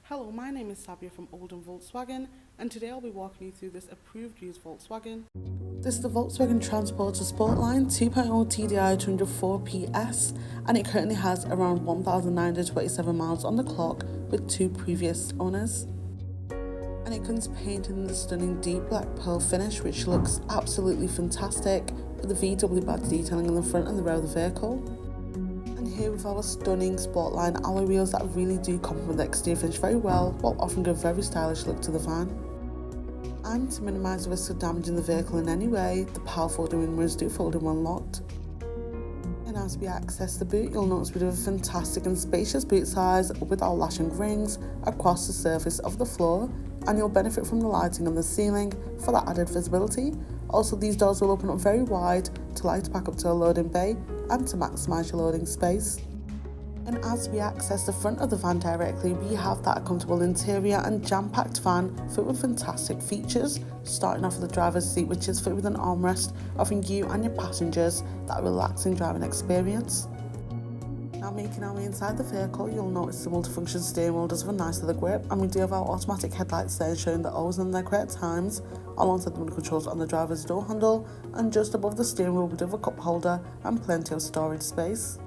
Hello, my name is Sabia from Oldham Volkswagen, and today I'll be walking you through this approved used Volkswagen. This is the Volkswagen Transporter Sportline 2.0 TDI 204 PS, and it currently has around 1,927 miles on the clock with two previous owners. And it comes painted in the stunning deep black pearl finish, which looks absolutely fantastic, with the VW badge detailing in the front and the rear of the vehicle. And here with our stunning Sportline alloy wheels that really do complement the exterior finish very well, while offering a very stylish look to the van. And to minimise the risk of damaging the vehicle in any way, the power folding wing mirrors do fold in when locked. And as we access the boot, you'll notice we do have a fantastic and spacious boot size with our lashing rings across the surface of the floor, and you'll benefit from the lighting on the ceiling for that added visibility. Also, these doors will open up very wide to allow you to pack up to a loading bay and to maximise your loading space. And as we access the front of the van directly, we have that comfortable interior and jam-packed van filled with fantastic features, starting off with the driver's seat, which is fitted with an armrest, offering you and your passengers that relaxing driving experience. Now, making our way inside the vehicle, you'll notice the multifunction steering wheel does have a nice leather grip, and we do have our automatic headlights there showing that always in their correct times, alongside the window controls on the driver's door handle, and just above the steering wheel we do have a cup holder and plenty of storage space.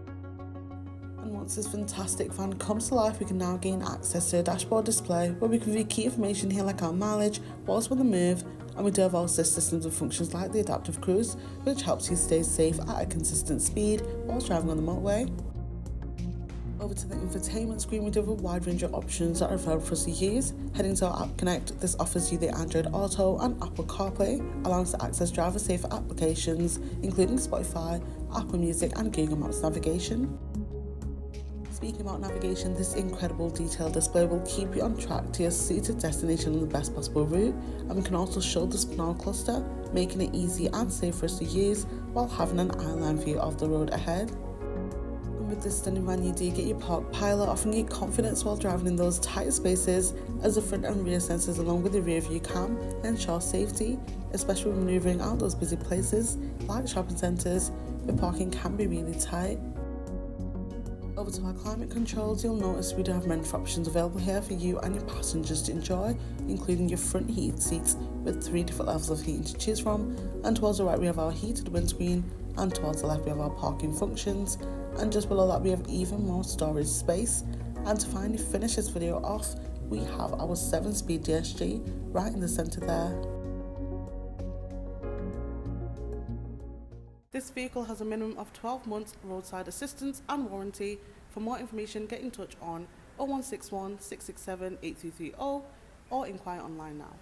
And once this fantastic van comes to life, we can now gain access to a dashboard display where we can view key information here like our mileage, whilst on the move, and we do have our assist systems with functions like the adaptive cruise, which helps you stay safe at a consistent speed whilst driving on the motorway. Over to the infotainment screen, we do have a wide range of options that are available for us to use. Heading to our App Connect, this offers you the Android Auto and Apple CarPlay, allowing us to access driver-safe applications, including Spotify, Apple Music and Google Maps navigation. Speaking about navigation, this incredible detailed display will keep you on track to your suited destination on the best possible route, and we can also show the spinal cluster, making it easy and safe for us to use while having an eye-line view of the road ahead. With this stunning van, you do get your park pilot, offering you confidence while driving in those tight spaces, as the front and rear sensors along with the rear view cam ensure safety, especially when manoeuvring out those busy places like shopping centres where parking can be really tight. Over to our climate controls, you'll notice we do have many options available here for you and your passengers to enjoy, including your front heated seats with 3 different levels of heating to choose from, and towards the right we have our heated windscreen, and towards the left we have our parking functions, and just below that we have even more storage space. And to finally finish this video off, we have our 7-speed DSG right in the centre there. This vehicle has a minimum of 12 months roadside assistance and warranty. For more information, get in touch on 0161 667 8330 or inquire online now.